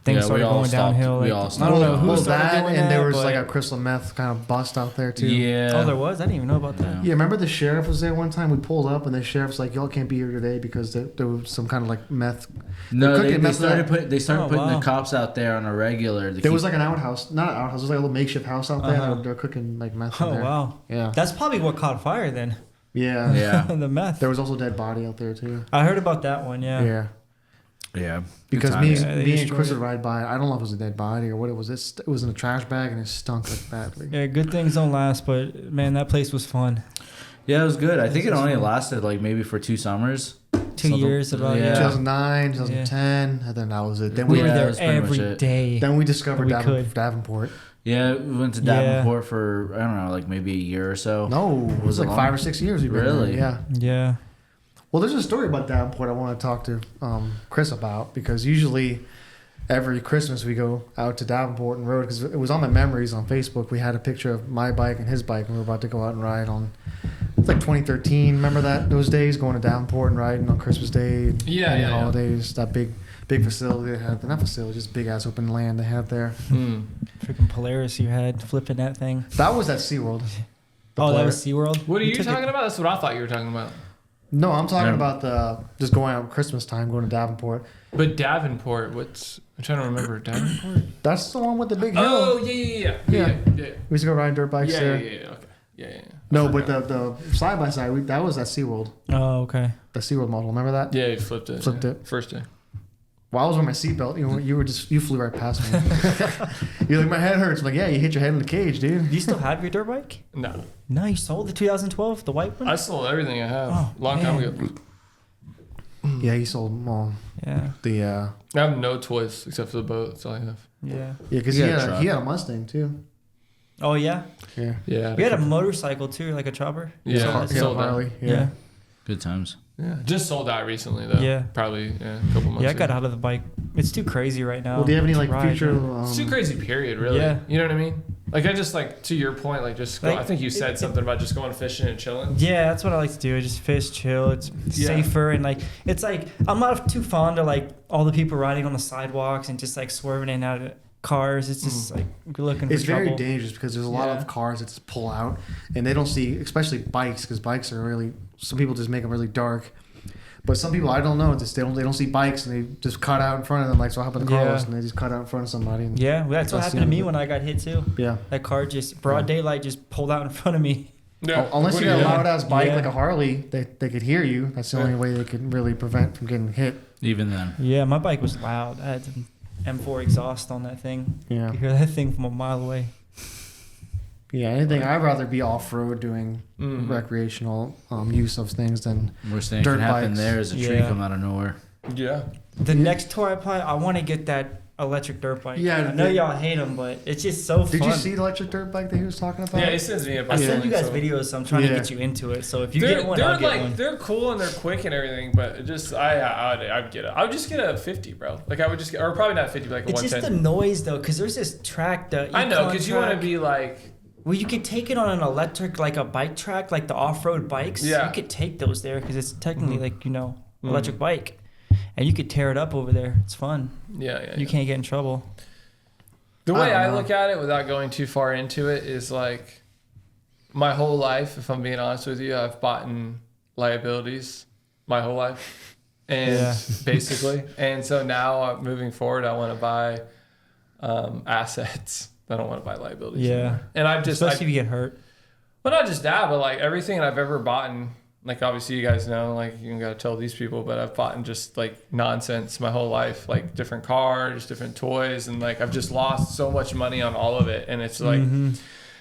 things started going downhill. We like- all I stopped. don't know who well, started that doing and that, there was but- like a crystal meth kind of bust out there too. Yeah. Oh, there was. I didn't even know about that. Yeah, remember the sheriff was there one time? We pulled up and the sheriff's like, "Y'all can't be here today because there was some kind of like meth." No, cooking they meth started there. putting Oh, wow. the cops out there on a regular. There was like an outhouse, not an outhouse. It was like a little makeshift house out there. Uh-huh. They're cooking like meth. in Oh there. wow. Yeah. That's probably what caught fire then. Yeah. Yeah. The meth. There was also a dead body out there too. I heard about that one. Yeah. Yeah. Yeah. Because Good me, times. Yeah, they me and destroyed Chris it. would ride by. I don't know if it was a dead body or what it was. It was in a trash bag and it stunk like badly. Yeah. Good things don't last, but man, that place was fun. Yeah, it was good. I think it This is only fun. lasted like maybe for 2 summers. 2 years about, yeah. 2009, 2010, and then that was it. Then We we were Yeah, there that's pretty much every it. day. then we discovered We could. Davenport. Yeah, we went to Yeah. Davenport for, I don't know, like maybe a year or so. No, it was it like long? 5 or 6 years we've been Really? there. Yeah. Yeah. Well, there's a story about Davenport I want to talk to Chris about, because usually every Christmas we go out to Davenport and rode, because it was on my memories on Facebook. We had a picture of my bike and his bike, and we were about to go out and ride on. It's like 2013. Remember those days going to Davenport and riding on Christmas Day? And Yeah, any yeah, yeah. holidays. That big facility they had. Not facility, just big ass open land they had there. Freaking Polaris you had flipping that thing. That was at SeaWorld. The Oh, that Polaris. was SeaWorld? What are you took it- talking about? That's what I thought you were talking about. No, I'm talking Yeah. about the just going out Christmas time, going to Davenport. But Davenport, I'm trying to remember Davenport. That's the one with the big hill. Oh, yeah. Yeah. Yeah. We used to go riding dirt bikes Yeah, there. okay. Yeah. No, but the side by side, that was at SeaWorld. Oh, okay. The SeaWorld model, remember that? Yeah, you flipped it. Flipped yeah. it. First day. Well, I was wearing my seatbelt. You flew right past me. You're like, my head hurts. I'm like, yeah, you hit your head in the cage, dude. Do you still have your dirt bike? No. No, you sold the 2012, the white one? I sold everything I have. Oh, Long time man. ago. Yeah, he sold Yeah. the I have no toys except for the boat. That's all I have. Yeah. yeah, because He he had a had truck. he had a Mustang too. Oh, yeah? Yeah, Yeah. You had a motorcycle, too, like a chopper? Yeah, So I that's- sold that. Harley. Yeah. Yeah. Good times. Yeah. Just sold that recently though. Yeah. Probably a couple months Yeah, I got ago. out of the bike. It's too crazy right now. Well, do you have any to like ride, future? man. It's too crazy, period, really. Yeah. You know what I mean? Like, I just, like, to your point, like, just go, Like, I think you said something about just going fishing and chilling. Yeah, that's what I like to do. Just fish, chill. It's Yeah. safer, and like it's like I'm not too fond of like all the people riding on the sidewalks and just like swerving in and out of cars. It's just like looking It's for very trouble. dangerous because there's a lot Yeah. of cars that just pull out, and they don't see, especially bikes, because bikes are really. Some people just make them really dark, but some people I don't know. Just they don't see bikes and they just cut out in front of them. Like so, happened to Carlos, Yeah. and they just cut out in front of somebody. And, Yeah, well, that's what That's happened to the me end of when I got hit too. yeah. That car just broad daylight just pulled out in front of me. Yeah. Unless What you do got a got? loud ass bike Yeah. like a Harley, they could hear you. That's the only way they could really prevent from getting hit. Even then. Yeah, my bike was loud. I had some M4 exhaust on that thing. Yeah. You could hear that thing from a mile away. Yeah, anything. I'd rather be off road doing Mhm. recreational use of things than. Worst thing that Dirt can happen bikes. there is a tree Yeah. come out of nowhere. Yeah. The next tour I play, I want to get that electric dirt bike. Yeah, I know the- y'all hate them, but it's just so fun. Did you see the electric dirt bike that he was talking about? Yeah, he sends me a I bunch send of you guys links, so- videos, so I'm trying Yeah. to get you into it. So if you They're, get one, they're I'll get like one. they're cool and they're quick and everything, but it just I'd get it. I would just get a 50, bro. Like I would just get, or probably not 50, but like a It's just the 110. noise though, because there's this track. The I know, Econ because you want to track. be like, Well, you could take it on an electric, like a bike track, like the off-road bikes. Yeah. You could take those there because it's technically Mhm. like Mhm. electric bike, and you could tear it up over there. It's fun. yeah. You can't get in trouble. The way I I don't know. look at it, without going too far into it, is like my whole life. If I'm being honest with you, I've bought in liabilities my whole life, and Yeah. basically, and so now moving forward, I want to buy assets. I don't want to buy liabilities. Yeah. anymore. And I've just, Especially if you get hurt. well, not just that, but like everything I've ever bought in. Like obviously you guys know, like you gotta tell these people, but I've bought in just like nonsense my whole life, like different cars, different toys, and like I've just lost so much money on all of it. And it's like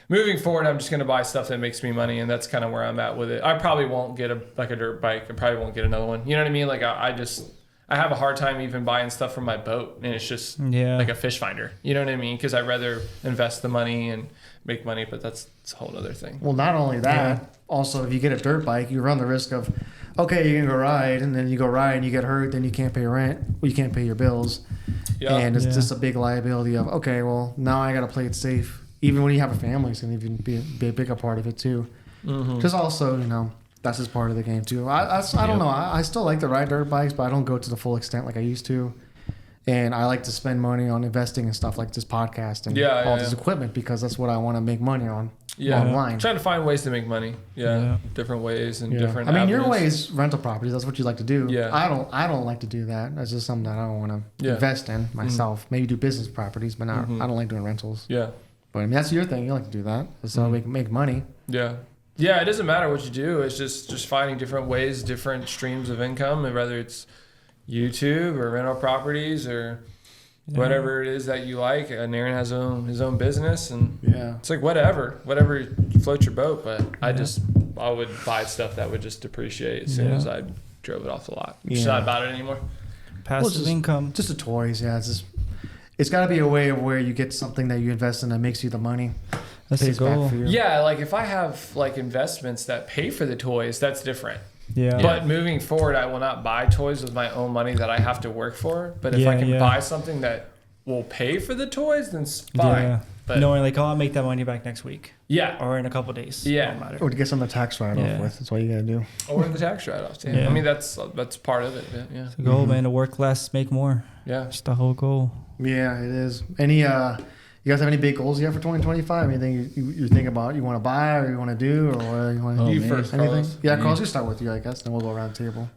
moving forward, I'm just gonna buy stuff that makes me money, and that's kind of where I'm at with it. I probably won't get a dirt bike. I probably won't get another one. You know what I mean? Like I have a hard time even buying stuff from my boat, and it's just Yeah. like a fish finder. You know what I mean? Because I'd rather invest the money and make money, but that's a whole other thing. Well, not only that, also if you get a dirt bike, you run the risk of, okay, you're gonna go ride, and then you go ride and you get hurt, then you can't pay rent, you can't pay your bills, Yeah. and it's Yeah. just a big liability of, okay, well now I gotta play it safe. Even when you have a family, it's gonna even be a bigger part of it too. Mm-hmm. Because also, that's just part of the game too. I don't know. I still like to ride dirt bikes, but I don't go to the full extent like I used to. And I like to spend money on investing in stuff like this podcast and Yeah, all yeah, this yeah. equipment because that's what I want to make money on Yeah. online. Trying to find ways to make money. Yeah. Yeah. Different ways and Yeah. different I mean, your avenues. way is rental properties. That's what you like to do. Yeah. I don't like to do that. That's just something that I don't want to Yeah. invest in myself. Maybe do business properties, but not. Mhm. I don't like doing rentals. Yeah. But I mean, that's your thing. You like to do that. That's how we can make money. Yeah. Yeah, it doesn't matter what you do. It's just finding different ways, different streams of income, and whether it's YouTube or rental properties or whatever it is that you like. Naaron has his own business, and Yeah. it's like whatever floats your boat. But I would buy stuff that would just depreciate as soon Yeah. as I drove it off the lot. It's Yeah. not about it anymore. Passive just- income. Just the toys, yeah. It's got to be a way of where you get something that you invest in that makes you the money. That's the Pays back goal. for you. Yeah, like if I have like investments that pay for the toys, that's different. Yeah. But moving forward, I will not buy toys with my own money that I have to work for. But if I Yeah, can yeah. buy something that will pay for the toys, then it's fine. Yeah. But Knowing like, oh, I'll make that money back next week yeah, or in a couple days. Yeah. Don't matter. Or to get some of the tax write-off Yeah. with. That's all you got to do. or the tax write-offs. Yeah. Yeah. I mean that's part of it. Yeah, The goal, man, to work less, make more. yeah. That's the whole goal. Yeah, it is. Any you guys have any big goals yet for 2025? Anything you think about you want to buy or you want to do or what you want to Oh, do? You me? first, Anything? Carlos. Yeah, Me? Carlos, you start with you, I guess. Then we'll go around the table.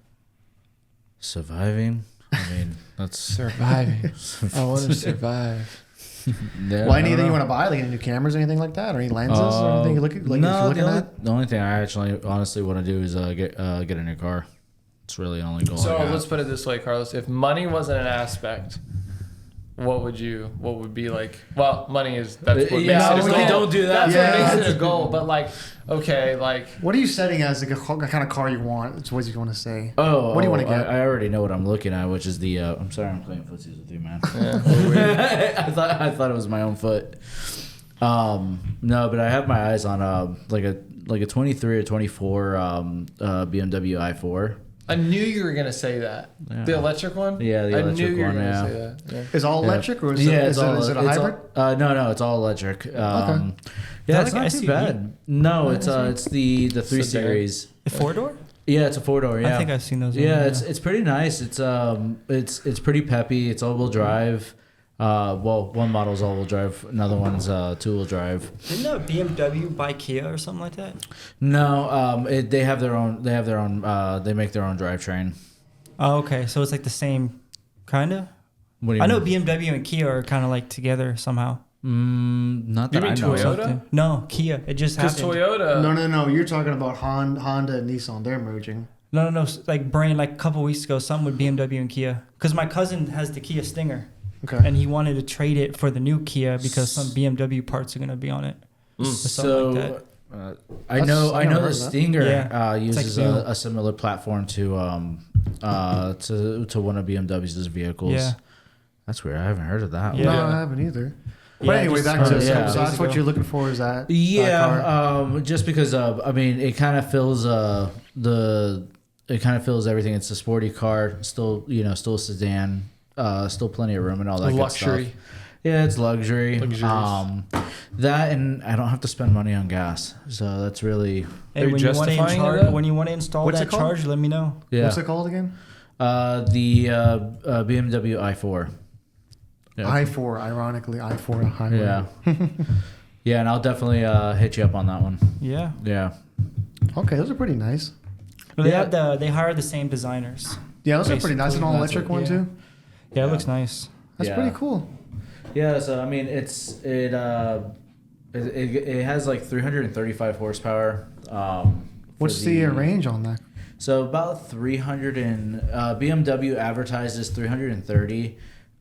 Surviving. I mean, that's Surviving. I want to survive. yeah, Well, I anything don't you know. want to buy, like any new cameras or anything like that, or any lenses or anything you look like no, if you're looking at? the only thing I actually honestly want to do is get a new car. It's really the only goal. So I got. let's put it this way, Carlos. If money wasn't an aspect, what would be like? Well, money is that's what Yeah, makes it a we goal. don't do that. That's Yeah. what makes it a goal. But like, okay, like What are you setting as like the kind of car you want? It's what you want to say. Oh, What do you wanna get? I already know what I'm looking at, which is the. I'm sorry, I'm playing footsies with you, man. yeah, I thought it was my own foot. No, but I have my eyes on like a 23 or 24 BMW i4. I knew you were gonna say that. Yeah. The electric one. Yeah, the I electric knew you were one, gonna yeah. say that. Yeah. Is it all electric or is Yeah, it, it's is, all, it, is it a it's hybrid? no, it's all electric. Yeah, that it's like not an too SUV? bad. No, it's the 3 Sedan. Series. A 4-door? Yeah, it's a 4-door. Yeah, I think I've seen those. Yeah, it's pretty nice. It's pretty peppy. It's all-wheel drive. Well, one model's all-wheel drive, another one's two-wheel drive. Didn't a BMW buy Kia or something like that? No, they have their own. They make their own drivetrain. Oh, okay. So it's like the same, kind of? What do you I know mean? BMW and Kia are kind of like together somehow. Not You that mean I know. Toyota? Something. No, Kia. It just Because happened. Toyota. No. You're talking about Honda and Nissan. They're merging. No. Like Brain, like a couple weeks ago, something with BMW and Kia. Because my cousin has the Kia Stinger. Okay. And he wanted to trade it for the new Kia because some BMW parts are going to be on it. Or something like that. I know I've never the heard of that. Stinger Yeah. uses like new. a similar platform to one of BMW's vehicles. Yeah. That's weird. I haven't heard of that. Yeah. No, I haven't either. But Yeah, anyway, just back to heard so, it yeah. so that's what ago. you're looking for is that car? Yeah, just because I mean, it kind of fills everything. It's a sporty car, still still a sedan, still plenty of room and all that Luxury. good stuff. Yeah, it's luxury. Luxurious. That and I don't have to spend money on gas, so that's really Hey, Are you when you want to justifying charge, that? when you want to install What's that it called? charge, let me know. yeah. What's it called again? The BMW i4. Yeah. I4, ironically, I4 highway. Yeah. Yeah, and I'll definitely hit you up on that one. Yeah. Yeah. Okay, those are pretty nice. But they Yeah. have they hire the same designers. Yeah, those are pretty nice. An Basically, all that's electric what- one yeah. too. Yeah, it Yeah. looks nice. That's Yeah. pretty cool. Yeah, so I mean, it has like 335 horsepower. What's for the range on that? So about 300 and BMW advertises 330.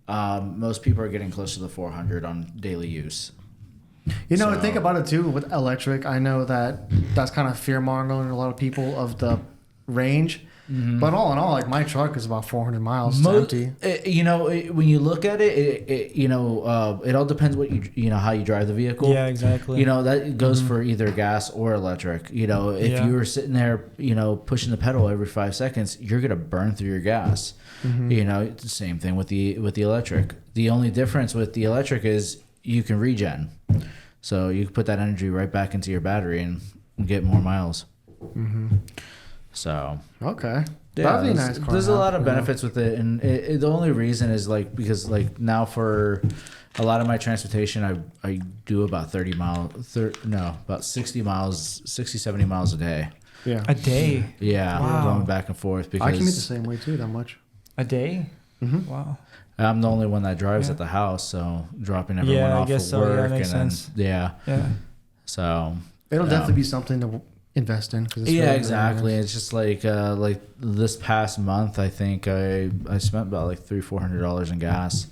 Most people are getting close to the 400 on daily use. You know, So- think about it too with electric. I know that's kind of fear mongering a lot of people of the range. But all in all, like my truck is about 400 miles. It's empty. When you look at it, it all depends what how you drive the vehicle. Yeah, exactly. That goes for either gas or electric. If Yeah. you were sitting there, pushing the pedal every 5 seconds, you're gonna burn through your gas. It's the same thing with the electric. The only difference with the electric is you can regen, so you can put that energy right back into your battery and get more miles. So Okay. yeah, That'd be a nice car. there's a to lot have, of you know. benefits with it, and the only reason is because now for a lot of my transportation, I do about 30 miles, about 60 miles, 60, 70 miles a day. Yeah. A day. Yeah, Wow. going back and forth because I commute the same way too. That much. A day? Mm-hmm. Wow. I'm the only one that drives Yeah. at the house, so dropping everyone Yeah, I off guess for so. Yeah, work makes and sense. then Yeah. so It'll Yeah. definitely be something to invest in. 'Cause it's yeah, really exactly. nice. It's just like this past month, I think I spent about like $300-400 in gas,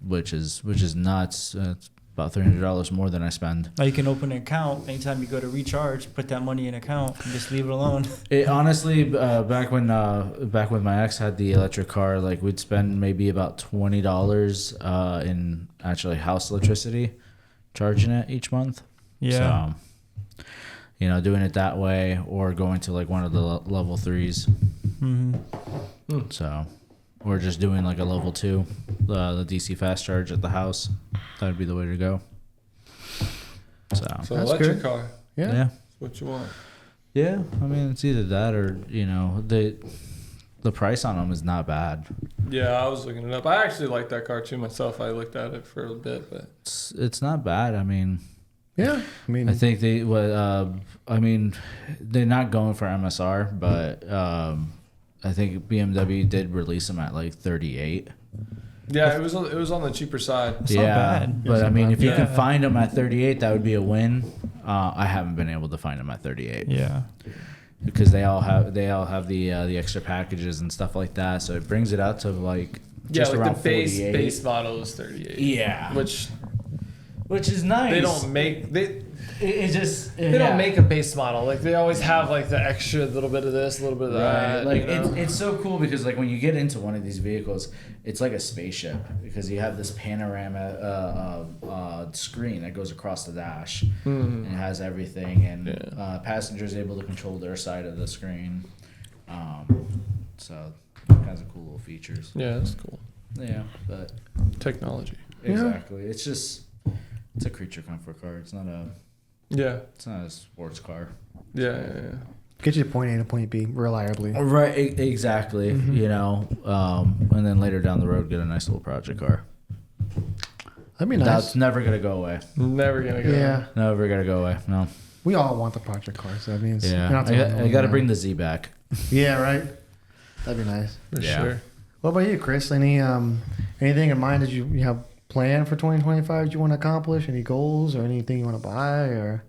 which is nuts. It's about $300 more than I spend. Now you can open an account anytime you go to recharge, put that money in an account, and just leave it alone. It honestly, back when my ex had the electric car, like we'd spend maybe about $20 in actually house electricity, charging it each month. Yeah. So, you know, doing it that way or going to like one of the level 3s. Mm-hmm. So, or just doing like a level 2, the DC fast charge at the house. That'd be the way to go. So So That's electric good. car. Yeah. yeah. That's what you want. Yeah, I mean it's either that or you know the price on them is not bad. Yeah, I was looking it up. I actually like that car too myself. I looked at it for a bit, but It's not bad. I mean, Yeah. I mean, I think I mean they're not going for MSR, but I think BMW did release them at like 38. yeah, it was on the cheaper side. It's not bad. But It's I not mean, bad. if you Yeah. can find them at 38, that would be a win. I haven't been able to find them at 38. Yeah. Because they all have the extra packages and stuff like that, so it brings it out to like just Yeah, like around the base 48. base model is 38. Yeah, Which which is nice. they don't make It just they don't make a base model. Like they always have like the extra little bit of this, a little bit of that. Right. Like you know? it's so cool because like when you get into one of these vehicles, it's like a spaceship because you have this panorama screen that goes across the dash and it has everything, and passengers able to control their side of the screen. So all kinds of cool little features. Yeah, that's cool. Yeah, but Technology. exactly, it's a creature comfort car. It's not a sports car. Yeah. get you to point A to point B reliably. Right, exactly. You know, and then later down the road, get a nice little project car. That'd be nice. That's never gonna go away. Never gonna go. Yeah. Never gonna go away. No. We all want the project cars. So that means you're Yeah, not the only I one, got to right? bring the Z back. Yeah, right. That'd be nice. For Yeah. sure. What about you, Chris? Anything in mind that you have planned for 2025 that you want to accomplish? Any goals or anything you want to buy or?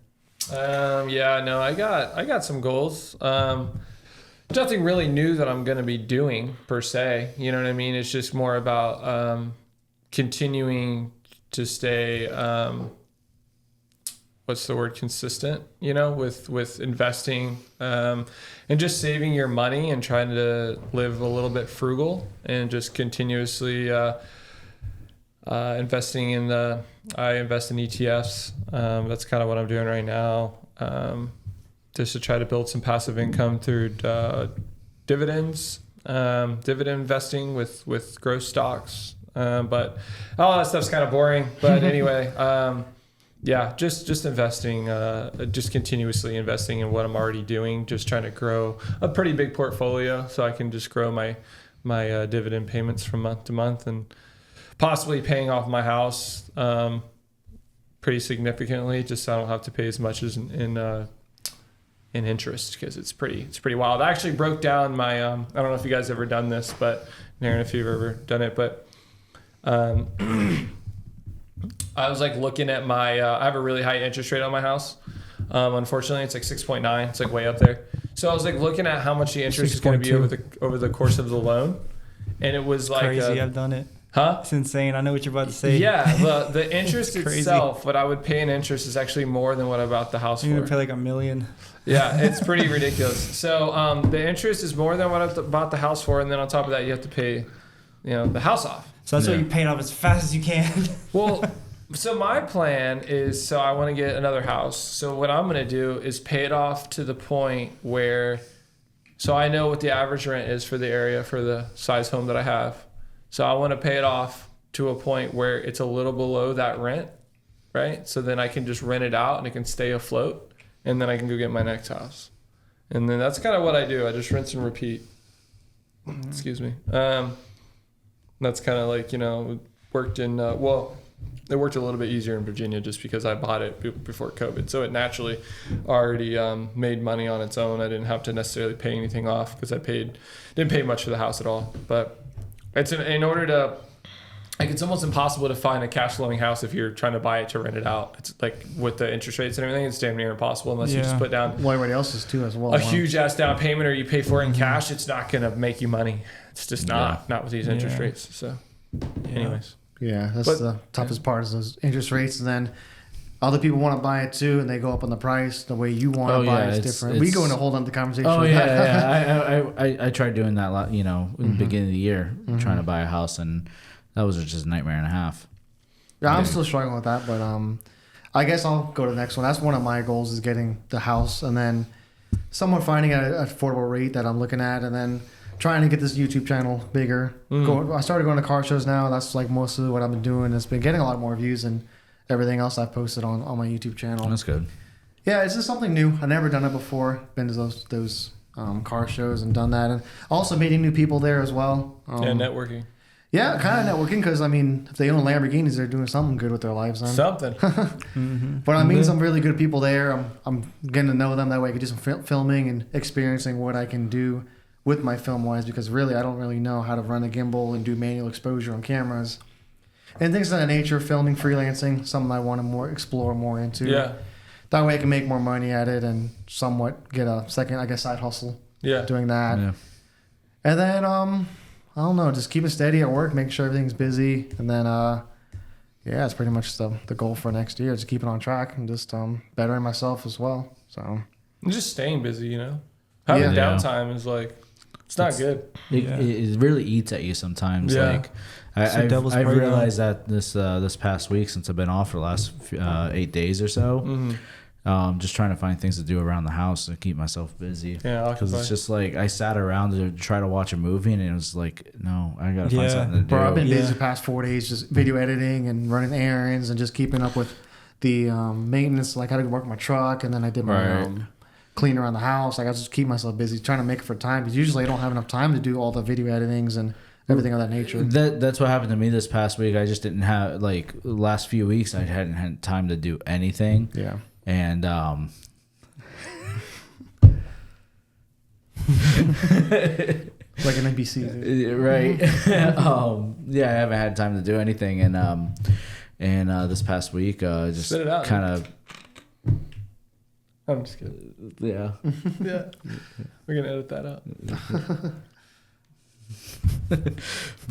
Yeah, no, I got some goals. Nothing really new that I'm gonna be doing per se. You know what I mean? It's just more about continuing to stay what's the word, consistent, you know, with investing and just saving your money and trying to live a little bit frugal and just continuously investing in I invest in ETFs. That's kind of what I'm doing right now, just to try to build some passive income through dividends, dividend investing with growth stocks. But all that stuff's kind of boring. But anyway, yeah, just investing, just continuously investing in what I'm already doing, just trying to grow a pretty big portfolio so I can just grow my dividend payments from month to month and possibly paying off my house pretty significantly, just so I don't have to pay as much as in interest, because it's pretty wild. I actually broke down my I don't know if you guys ever done this, but Naaron, if you've ever done it, but I was like looking at my I have a really high interest rate on my house. Unfortunately, it's like 6.9. It's like way up there. So I was like looking at how much the interest is going to be over the course of the loan, and it was like Crazy. I've done it. Huh? It's insane. I know what you're about to say. Yeah, the interest It's crazy. itself, what I would pay in interest is actually more than what I bought the house You're for. gonna pay like $1 million. Yeah, it's pretty ridiculous. So the interest is more than what I bought the house for, and then on top of that, you have to pay, the house off. So that's why Yeah. you pay it off as fast as you can. Well, so my plan is, so I want to get another house. So what I'm going to do is pay it off to the point where, so I know what the average rent is for the area for the size home that I have. So I want to pay it off to a point where it's a little below that rent, right? So then I can just rent it out and it can stay afloat, and then I can go get my next house. And then that's kind of what I do. I just rinse and repeat. Excuse me. That's kind of like, worked in, it worked a little bit easier in Virginia just because I bought it before COVID. So it naturally already made money on its own. I didn't have to necessarily pay anything off because didn't pay much for the house at all. But it's it's almost impossible to find a cash flowing house if you're trying to buy it to rent it out. It's like with the interest rates and everything, it's damn near impossible unless you just put down Well, everybody else is too as well. a huge ass down payment or you pay for it in cash. It's not going to make you money. It's just not with these interest rates. So anyways. Yeah, that's the toughest part is those interest rates, and then other people want to buy it too, and they go up on the price. The way you want to buy is different. We go into a whole other conversation. Oh with yeah. I tried doing that, in the beginning of the year, trying to buy a house, and that was just a nightmare and a half. Yeah, I'm still struggling with that, but I guess I'll go to the next one. That's one of my goals is getting the house, and then somewhat finding an affordable rate that I'm looking at, and then trying to get this YouTube channel bigger. I started going to car shows now. That's like mostly what I've been doing. It's been getting a lot more views than everything else I've posted on my YouTube channel. That's good. Yeah, it's just something new. I've never done it before. Been to those car shows and done that, and also meeting new people there as well. Networking. Yeah, kind of networking because if they own Lamborghinis, they're doing something good with their lives. Then. Something. But I meet some really good people there. I'm getting to know them that way. I can do some filming and experiencing what I can do with my film wise, because really I don't really know how to run a gimbal and do manual exposure on cameras and things of that nature. Filming, freelancing, something I want to explore more into. Yeah. That way I can make more money at it and somewhat get a second, side hustle. Yeah. Doing that. Yeah. And then I don't know, just keep it steady at work, make sure everything's busy, and then it's pretty much the goal for next year, is to keep it on track and just bettering myself as well. So and just staying busy, having downtime is like. It's not good. It really eats at you sometimes. Yeah. I've realized that this past week, since I've been off for the last 8 days or so, just trying to find things to do around the house and keep myself busy. Yeah, because it's just like I sat around to try to watch a movie, and it was like, no, I gotta find something to do. Bro, I've been busy the past 4 days, just video editing and running errands and just keeping up with the maintenance. Like I had to work my truck, and then I did my clean around the house. I got to just keep myself busy, trying to make it for time, because usually I don't have enough time to do all the video editings and everything of that nature. That's what happened to me this past week. I just didn't have, the last few weeks, I hadn't had time to do anything. Yeah. And like an NBC, right? I haven't had time to do anything, and this past week, just kind of. I'm just kidding. Yeah. Yeah. We're going to edit that out.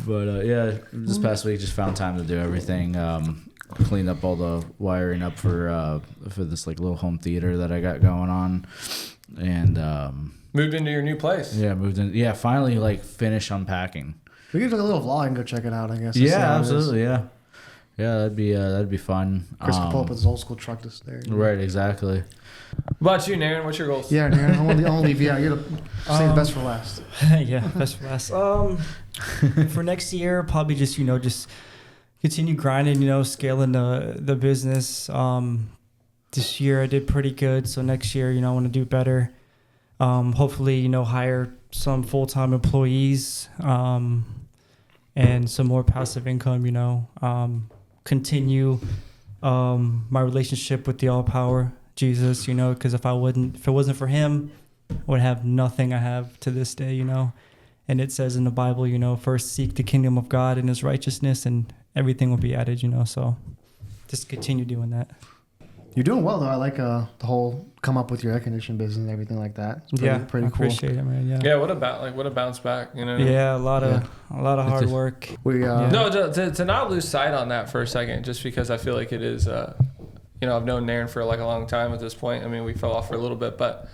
But this past week just found time to do everything. Cleaned up all the wiring up for this little home theater that I got going on. And moved into your new place. Yeah, moved in. Yeah, finally finish unpacking. We could do a little vlog and go check it out, I guess. Yeah, absolutely. Yeah. Yeah, that'd be fun. Chris can pull up with his old school truck just there. Right, exactly. What about you, Naaron? What's your goals? Yeah, Naaron, I'll leave you out. You're say the best for last. Yeah, best for last. For next year, probably just continue grinding. Scaling the business. This year I did pretty good, so next year, I want to do better. Hopefully, hire some full-time employees. And some more passive income. Continue my relationship with the all power Jesus, because if it wasn't for him, I would have nothing I have to this day, And it says in the Bible, first seek the kingdom of God and his righteousness, and everything will be added, so just continue doing that. You're doing well though. I like the whole come up with your air conditioning business and everything like that. It's pretty cool. Appreciate it, man. Yeah. Yeah. What a bounce back, Yeah, a lot of hard work. To not lose sight on that for a second, just because I feel like it is. I've known Naaron for a long time at this point. I mean, we fell off for a little bit, but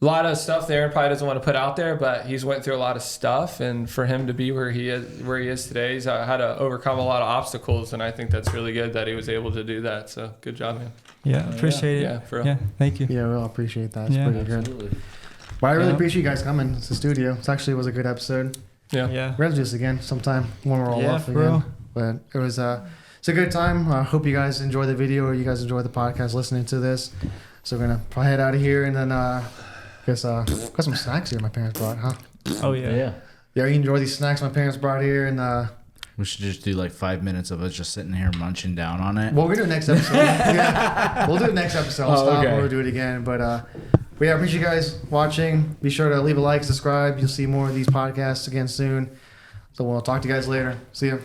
a lot of stuff Naaron probably doesn't want to put out there, but he's went through a lot of stuff, and for him to be where he is today, he's had to overcome a lot of obstacles, and I think that's really good that he was able to do that. So good job, man. Yeah, appreciate it. Yeah, for real. Yeah, thank you. Yeah, we'll appreciate that. It's pretty good. Well, I really appreciate you guys coming to the studio. It actually was a good episode. Yeah. We're gonna do this again sometime when we're all off again. But it was it's a good time. I hope you guys enjoy the video, or you guys enjoy the podcast listening to this. So we're gonna probably head out of here, and then guess got some snacks here my parents brought, huh? Oh yeah. Yeah, you enjoy these snacks my parents brought here, and we should just do 5 minutes of us just sitting here munching down on it. Well, we're gonna do it next episode. Yeah, we'll do it next episode. I'll stop and we'll do it again. But I appreciate you guys watching. Be sure to leave a like, subscribe. You'll see more of these podcasts again soon. So we'll talk to you guys later. See ya.